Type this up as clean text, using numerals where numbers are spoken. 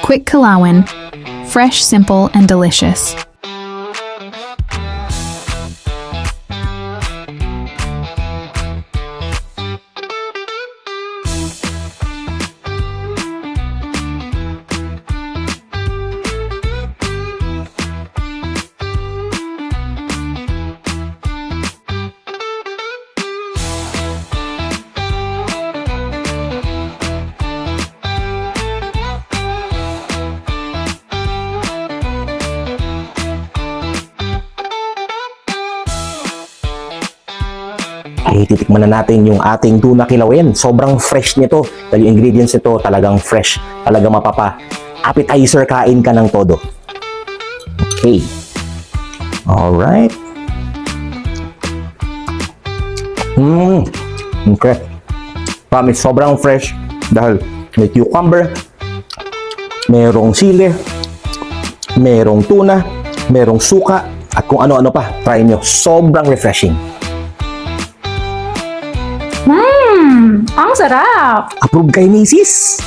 Quick Kalawin. Fresh, simple, and delicious. Okay, titikman na natin yung ating tuna kilawin. Sobrang fresh nito. Dahil yung ingredients nito talagang fresh. Talagang mapapa. Appetizer, kain ka ng todo. Okay. Alright. Okay. Promise, sobrang fresh. Dahil may cucumber, merong sili, merong tuna, merong suka, at kung ano-ano pa. Try nyo. Sobrang refreshing. Ang sarap! Approve kay Macy's.